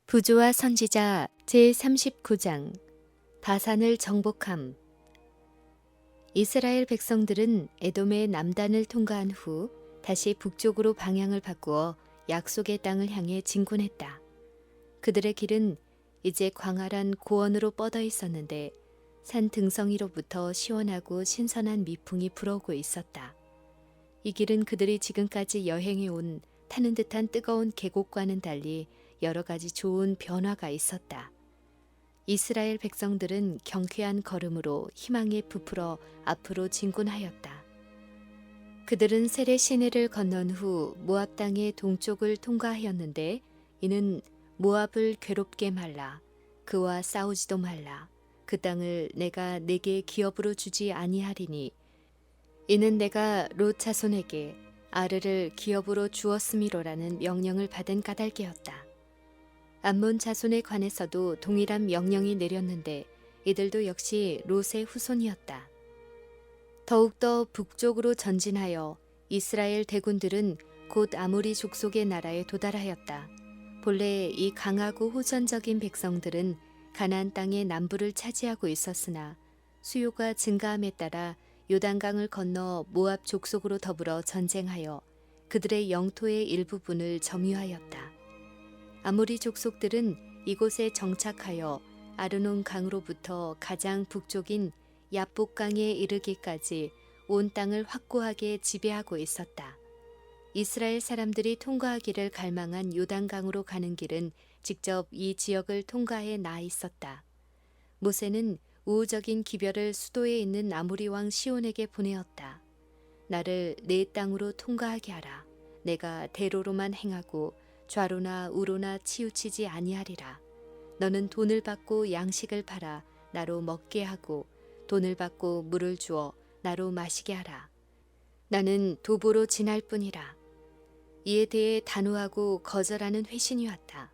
부조와 선지자 제39장 바산을 정복함. 이스라엘 백성들은 에돔의 남단을 통과한 후 다시 북쪽으로 방향을 바꾸어 약속의 땅을 향해 진군했다. 그들의 길은 이제 광활한 고원으로 뻗어 있었는데 산 등성이로부터 시원하고 신선한 미풍이 불어오고 있었다. 이 길은 그들이 지금까지 여행해 온 타는 듯한 뜨거운 계곡과는 달리 여러 가지 좋은 변화가 있었다. 이스라엘 백성들은 경쾌한 걸음으로 희망에 부풀어 앞으로 진군하였다. 그들은 세레 시내를 건넌 후 모압 땅의 동쪽을 통과하였는데 이는 모압을 괴롭게 말라 그와 싸우지도 말라 그 땅을 내가 네게 기업으로 주지 아니하리니 이는 내가 롯 자손에게 아르를 기업으로 주었음이로라는 명령을 받은 까닭이었다. 암몬 자손에 관해서도 동일한 명령이 내렸는데 이들도 역시 롯의 후손이었다. 더욱더 북쪽으로 전진하여 이스라엘 대군들은 곧 아모리 족속의 나라에 도달하였다. 본래 이 강하고 호전적인 백성들은 가나안 땅의 남부를 차지하고 있었으나 수요가 증가함에 따라 요단강을 건너 모압 족속으로 더불어 전쟁하여 그들의 영토의 일부분을 점유하였다. 아모리 족속들은 이곳에 정착하여 아르논 강으로부터 가장 북쪽인 야복강에 이르기까지 온 땅을 확고하게 지배하고 있었다. 이스라엘 사람들이 통과하기를 갈망한 요단강으로 가는 길은 직접 이 지역을 통과해 나 있었다. 모세는 우호적인 기별을 수도에 있는 아모리 왕 시온에게 보내었다. 나를 내 땅으로 통과하게 하라. 내가 대로로만 행하고 좌로나 우로나 치우치지 아니하리라. 너는 돈을 받고 양식을 팔아 나로 먹게 하고 돈을 받고 물을 주어 나로 마시게 하라. 나는 도보로 지날 뿐이라. 이에 대해 단호하고 거절하는 회신이 왔다.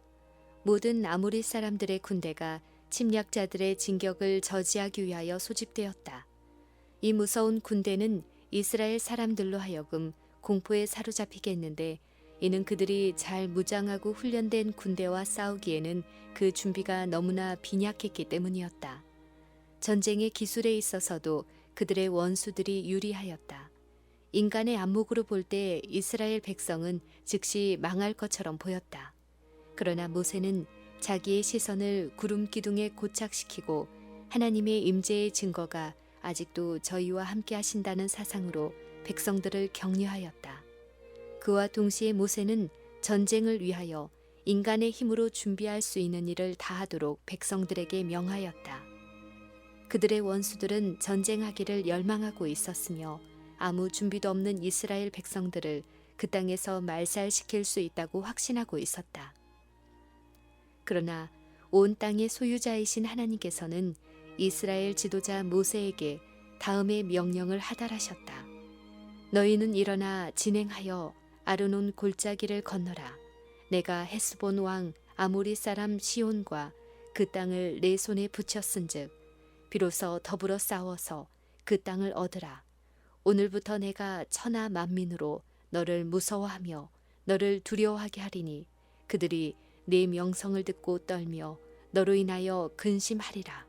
모든 아모리 사람들의 군대가 침략자들의 진격을 저지하기 위하여 소집되었다. 이 무서운 군대는 이스라엘 사람들로 하여금 공포에 사로잡히게 했는데 이는 그들이 잘 무장하고 훈련된 군대와 싸우기에는 그 준비가 너무나 빈약했기 때문이었다. 전쟁의 기술에 있어서도 그들의 원수들이 유리하였다. 인간의 안목으로 볼 때 이스라엘 백성은 즉시 망할 것처럼 보였다. 그러나 모세는 자기의 시선을 구름 기둥에 고착시키고 하나님의 임재의 증거가 아직도 저희와 함께 하신다는 사상으로 백성들을 격려하였다. 그와 동시에 모세는 전쟁을 위하여 인간의 힘으로 준비할 수 있는 일을 다하도록 백성들에게 명하였다. 그들의 원수들은 전쟁하기를 열망하고 있었으며 아무 준비도 없는 이스라엘 백성들을 그 땅에서 말살시킬 수 있다고 확신하고 있었다. 그러나 온 땅의 소유자이신 하나님께서는 이스라엘 지도자 모세에게 다음의 명령을 하달하셨다. 너희는 일어나 진행하여 아르논 골짜기를 건너라. 내가 헤스본 왕 아모리 사람 시온과 그 땅을 내 손에 붙였은즉 비로소 더불어 싸워서 그 땅을 얻으라. 오늘부터 내가 천하 만민으로 너를 무서워하며 너를 두려워하게 하리니 그들이 네 명성을 듣고 떨며 너로 인하여 근심하리라.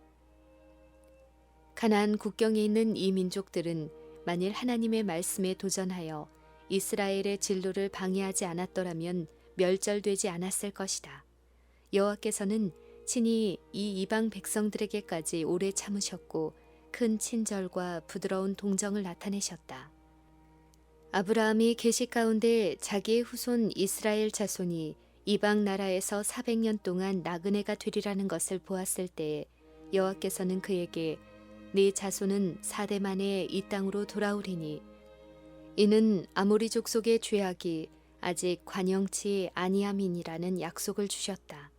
가나안 국경에 있는 이 민족들은 만일 하나님의 말씀에 도전하여 이스라엘의 진로를 방해하지 않았더라면 멸절되지 않았을 것이다. 여호와께서는 친히 이 이방 백성들에게까지 오래 참으셨고 큰 친절과 부드러운 동정을 나타내셨다. 아브라함이 계시 가운데 자기의 후손 이스라엘 자손이 이방 나라에서 400년 동안 나그네가 되리라는 것을 보았을 때에 여호와께서는 그에게 네 자손은 4대 만에 이 땅으로 돌아오리니 이는 아모리 족속의 죄악이 아직 관영치 아니함이니라는 약속을 주셨다.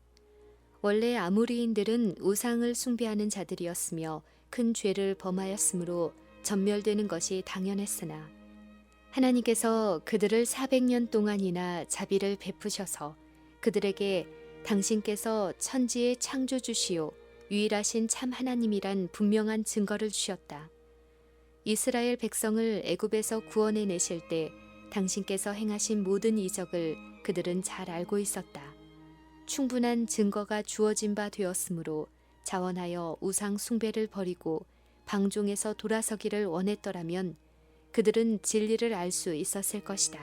원래 아모리인들은 우상을 숭배하는 자들이었으며 큰 죄를 범하였으므로 전멸되는 것이 당연했으나 하나님께서 그들을 400년 동안이나 자비를 베푸셔서 그들에게 당신께서 천지의 창조주시요 유일하신 참 하나님이란 분명한 증거를 주셨다. 이스라엘 백성을 애굽에서 구원해 내실 때 당신께서 행하신 모든 이적을 그들은 잘 알고 있었다. 충분한 증거가 주어진 바 되었으므로 자원하여 우상 숭배를 버리고 방종에서 돌아서기를 원했더라면 그들은 진리를 알 수 있었을 것이다.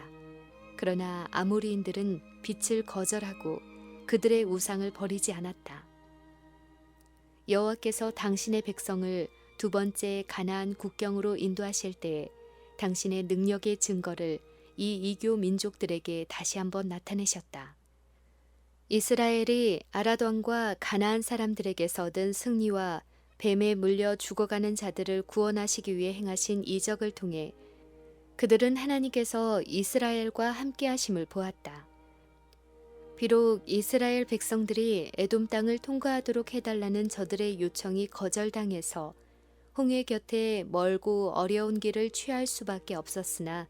그러나 아모리인들은 빛을 거절하고 그들의 우상을 버리지 않았다. 여호와께서 당신의 백성을 두 번째 가나안 국경으로 인도하실 때에 당신의 능력의 증거를 이 이교 민족들에게 다시 한번 나타내셨다. 이스라엘이 아라돈과 가나안 사람들에게서 얻은 승리와 뱀에 물려 죽어가는 자들을 구원하시기 위해 행하신 이적을 통해 그들은 하나님께서 이스라엘과 함께 하심을 보았다. 비록 이스라엘 백성들이 에돔 땅을 통과하도록 해달라는 저들의 요청이 거절당해서 홍해 곁에 멀고 어려운 길을 취할 수밖에 없었으나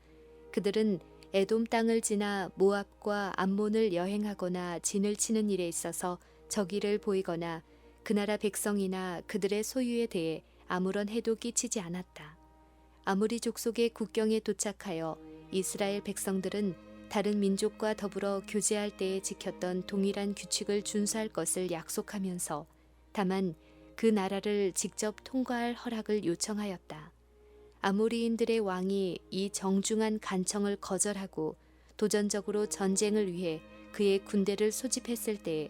그들은 에돔 땅을 지나 모압과 암몬을 여행하거나 진을 치는 일에 있어서 적의를 보이거나 그 나라 백성이나 그들의 소유에 대해 아무런 해도 끼치지 않았다. 아무리 족속의 국경에 도착하여 이스라엘 백성들은 다른 민족과 더불어 교제할 때에 지켰던 동일한 규칙을 준수할 것을 약속하면서 다만 그 나라를 직접 통과할 허락을 요청하였다. 아모리인들의 왕이 이 정중한 간청을 거절하고 도전적으로 전쟁을 위해 그의 군대를 소집했을 때에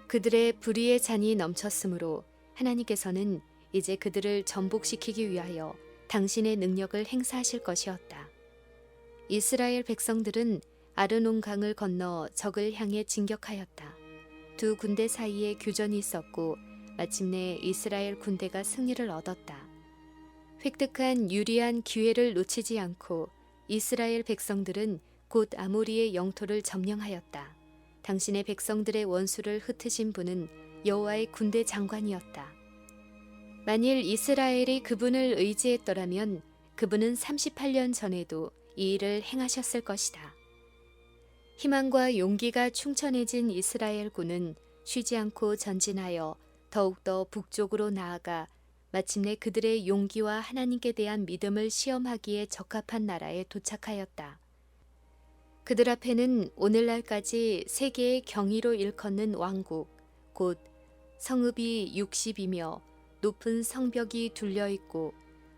그들의 불의의 잔이 넘쳤으므로 하나님께서는 이제 그들을 전복시키기 위하여 당신의 능력을 행사하실 것이었다. 이스라엘 백성들은 아르논강을 건너 적을 향해 진격하였다. 두 군대 사이에 교전이 있었고 마침내 이스라엘 군대가 승리를 얻었다. 획득한 유리한 기회를 놓치지 않고 이스라엘 백성들은 곧 아모리의 영토를 점령하였다. 당신의 백성들의 원수를 흩으신 분은 여호와의 군대 장관이었다. 만일 이스라엘이 그분을 의지했더라면 그분은 38년 전에도 이 일을 행하셨을 것이다. 희망과 용기가 충천해진 이스라엘군은 쉬지 않고 전진하여 더욱더 북쪽으로 나아가 마침내 그들의 용기와 하나님께 대한 믿음을 시험하기에 적합한 나라에 도착하였다. 그들 앞에는 오늘날까지 세계의 경이로 일컫는 왕국, 곧 성읍이 60이며 높은 성벽이 둘려있고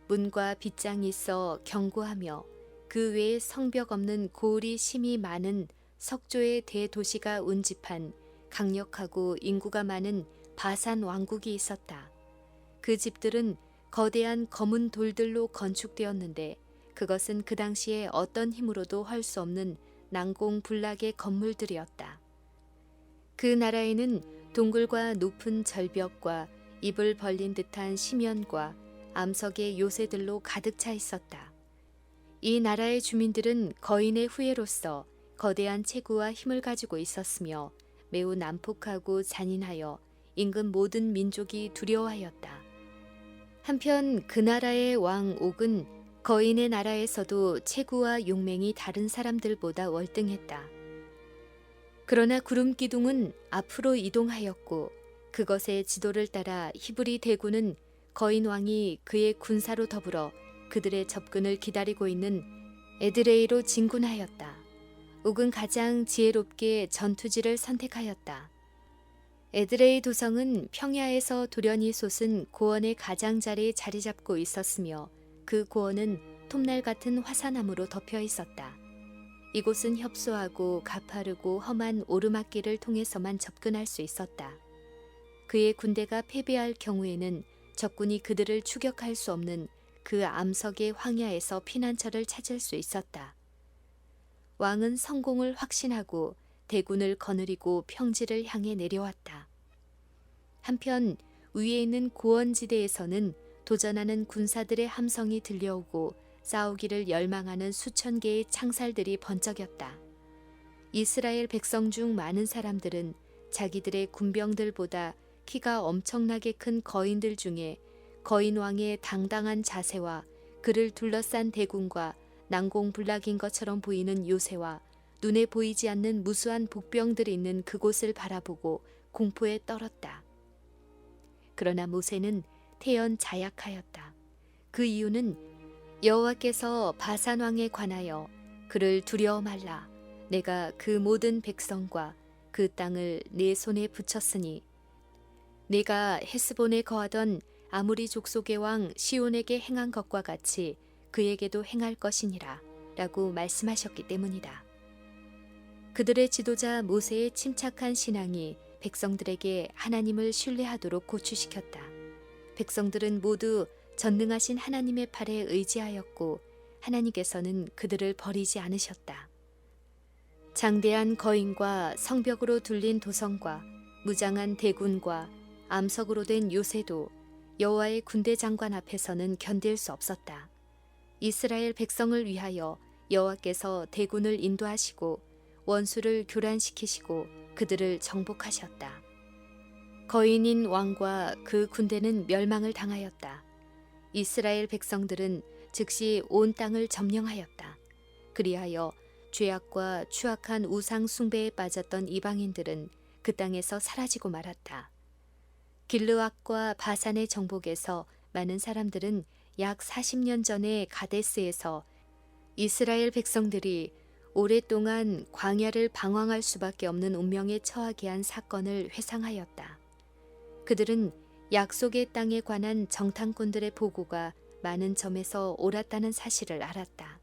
문과 빗장이 있어 견고하며 그 외에 성벽 없는 고을이 심이 많은 석조의 대도시가 운집한 강력하고 인구가 많은 바산 왕국이 있었다. 그 집들은 거대한 검은 돌들로 건축되었는데 그것은 그 당시에 어떤 힘으로도 할 수 없는 난공불락의 건물들이었다. 그 나라에는 동굴과 높은 절벽과 입을 벌린 듯한 심연과 암석의 요새들로 가득 차 있었다. 이 나라의 주민들은 거인의 후예로서 거대한 체구와 힘을 가지고 있었으며 매우 난폭하고 잔인하여 인근 모든 민족이 두려워하였다. 한편 그 나라의 왕 옥은 거인의 나라에서도 체구와 용맹이 다른 사람들보다 월등했다. 그러나 구름 기둥은 앞으로 이동하였고 그것의 지도를 따라 히브리 대군은 거인 왕이 그의 군사로 더불어 그들의 접근을 기다리고 있는 에드레이로 진군하였다. 옥은 가장 지혜롭게 전투지를 선택하였다. 에드레이 도성은 평야에서 돌연히 솟은 고원의 가장자리에 자리 잡고 있었으며 그 고원은 톱날 같은 화산암으로 덮여 있었다. 이곳은 협소하고 가파르고 험한 오르막길을 통해서만 접근할 수 있었다. 그의 군대가 패배할 경우에는 적군이 그들을 추격할 수 없는 그 암석의 황야에서 피난처를 찾을 수 있었다. 왕은 성공을 확신하고 대군을 거느리고 평지를 향해 내려왔다. 한편 위에 있는 고원지대에서는 도전하는 군사들의 함성이 들려오고 싸우기를 열망하는 수천 개의 창살들이 번쩍였다. 이스라엘 백성 중 많은 사람들은 자기들의 군병들보다 키가 엄청나게 큰 거인들 중에 거인 왕의 당당한 자세와 그를 둘러싼 대군과 난공불락인 것처럼 보이는 요새와 눈에 보이지 않는 무수한 복병들이 있는 그곳을 바라보고 공포에 떨었다. 그러나 모세는 태연 자약하였다. 그 이유는 여호와께서 바산 왕에 관하여 그를 두려워 말라. 내가 그 모든 백성과 그 땅을 내 손에 붙였으니 내가 헤스본에 거하던 아무리 족속의 왕 시온에게 행한 것과 같이 그에게도 행할 것이니라 라고 말씀하셨기 때문이다. 그들의 지도자 모세의 침착한 신앙이 백성들에게 하나님을 신뢰하도록 고취시켰다. 백성들은 모두 전능하신 하나님의 팔에 의지하였고 하나님께서는 그들을 버리지 않으셨다. 장대한 거인과 성벽으로 둘린 도성과 무장한 대군과 암석으로 된 요새도 여호와의 군대 장관 앞에서는 견딜 수 없었다. 이스라엘 백성을 위하여 여호와께서 대군을 인도하시고 원수를 교란시키시고 그들을 정복하셨다. 거인인 왕과 그 군대는 멸망을 당하였다. 이스라엘 백성들은 즉시 온 땅을 점령하였다. 그리하여 죄악과 추악한 우상 숭배에 빠졌던 이방인들은 그 땅에서 사라지고 말았다. 길르앗과 바산의 정복에서 많은 사람들은 약 40년 전에 가데스에서 이스라엘 백성들이 오랫동안 광야를 방황할 수밖에 없는 운명에 처하게 한 사건을 회상하였다. 그들은 약속의 땅에 관한 정탐꾼들의 보고가 많은 점에서 옳았다는 사실을 알았다.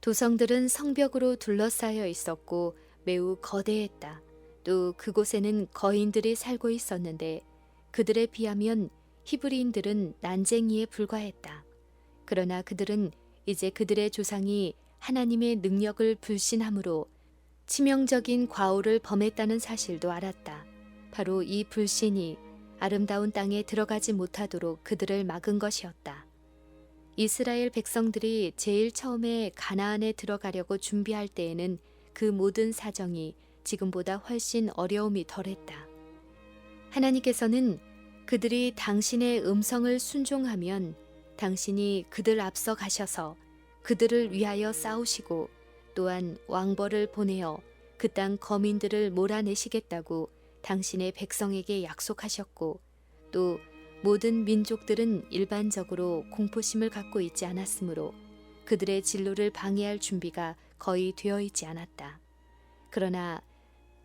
도성들은 성벽으로 둘러싸여 있었고 매우 거대했다. 또 그곳에는 거인들이 살고 있었는데 그들에 비하면 히브리인들은 난쟁이에 불과했다. 그러나 그들은 이제 그들의 조상이 하나님의 능력을 불신함으로 치명적인 과오를 범했다는 사실도 알았다. 바로 이 불신이 아름다운 땅에 들어가지 못하도록 그들을 막은 것이었다. 이스라엘 백성들이 제일 처음에 가나안에 들어가려고 준비할 때에는 그 모든 사정이 지금보다 훨씬 어려움이 덜했다. 하나님께서는 그들이 당신의 음성을 순종하면 당신이 그들 앞서 가셔서 그들을 위하여 싸우시고 또한 왕벌을 보내어 그 땅 거민들을 몰아내시겠다고 당신의 백성에게 약속하셨고 또 모든 민족들은 일반적으로 공포심을 갖고 있지 않았으므로 그들의 진로를 방해할 준비가 거의 되어 있지 않았다. 그러나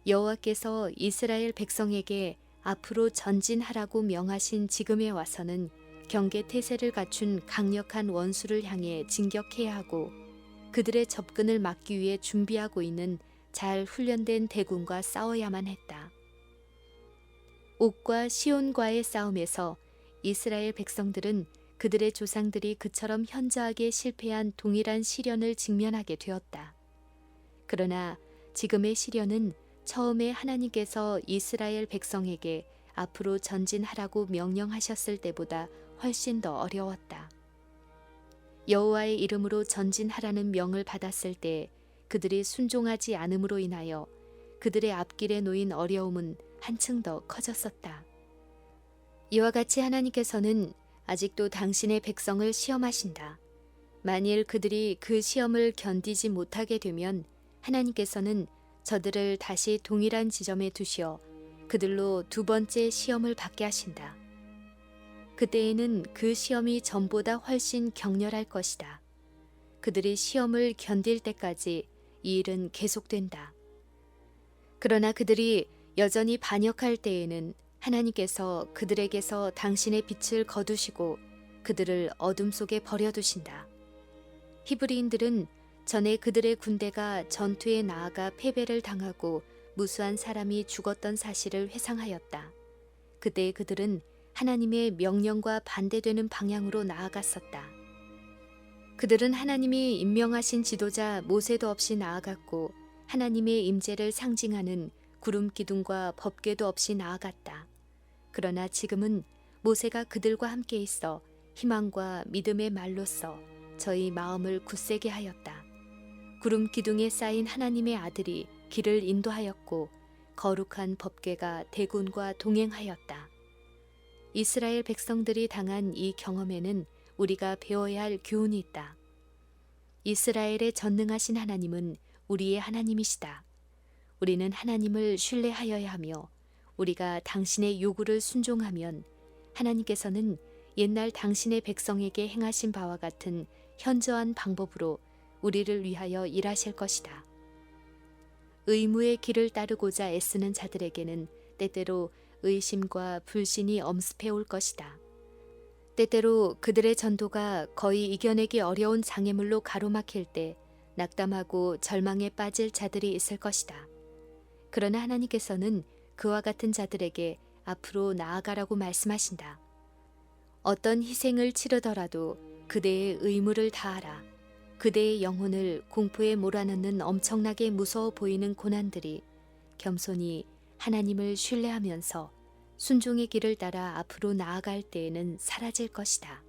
여호와께서 이스라엘 백성에게 앞으로 전진하라고 명하신 지금에 와서는 경계 태세를 갖춘 강력한 원수를 향해 진격해야 하고 그들의 접근을 막기 위해 준비하고 있는 잘 훈련된 대군과 싸워야만 했다. 옥과 시온과의 싸움에서 이스라엘 백성들은 그들의 조상들이 그처럼 현저하게 실패한 동일한 시련을 직면하게 되었다. 그러나 지금의 시련은 처음에 하나님께서 이스라엘 백성에게 앞으로 전진하라고 명령하셨을 때보다 훨씬 더 어려웠다. 여호와의 이름으로 전진하라는 명을 받았을 때 그들이 순종하지 않음으로 인하여 그들의 앞길에 놓인 어려움은 한층 더 커졌었다. 이와 같이 하나님께서는 아직도 당신의 백성을 시험하신다. 만일 그들이 그 시험을 견디지 못하게 되면 하나님께서는 저들을 다시 동일한 지점에 두시어 그들로 두 번째 시험을 받게 하신다. 그때에는 그 시험이 전보다 훨씬 격렬할 것이다. 그들이 시험을 견딜 때까지 이 일은 계속된다. 그러나 그들이 여전히 반역할 때에는 하나님께서 그들에게서 당신의 빛을 거두시고 그들을 어둠 속에 버려두신다. 히브리인들은 전에 그들의 군대가 전투에 나아가 패배를 당하고 무수한 사람이 죽었던 사실을 회상하였다. 그때 그들은 하나님의 명령과 반대되는 방향으로 나아갔었다. 그들은 하나님이 임명하신 지도자 모세도 없이 나아갔고 하나님의 임재를 상징하는 구름 기둥과 법궤도 없이 나아갔다. 그러나 지금은 모세가 그들과 함께 있어 희망과 믿음의 말로써 저희 마음을 굳세게 하였다. 구름 기둥에 쌓인 하나님의 아들이 길을 인도하였고 거룩한 법궤가 대군과 동행하였다. 이스라엘 백성들이 당한 이 경험에는 우리가 배워야 할 교훈이 있다. 이스라엘의 전능하신 하나님은 우리의 하나님이시다. 우리는 하나님을 신뢰하여야 하며 우리가 당신의 요구를 순종하면 하나님께서는 옛날 당신의 백성에게 행하신 바와 같은 현저한 방법으로 우리를 위하여 일하실 것이다. 의무의 길을 따르고자 애쓰는 자들에게는 때때로 의심과 불신이 엄습해 올 것이다. 때때로 그들의 전도가 거의 이겨내기 어려운 장애물로 가로막힐 때 낙담하고 절망에 빠질 자들이 있을 것이다. 그러나 하나님께서는 그와 같은 자들에게 앞으로 나아가라고 말씀하신다. 어떤 희생을 치르더라도 그대의 의무를 다하라. 그대의 영혼을 공포에 몰아넣는 엄청나게 무서워 보이는 고난들이 겸손히 하나님을 신뢰하면서 순종의 길을 따라 앞으로 나아갈 때에는 사라질 것이다.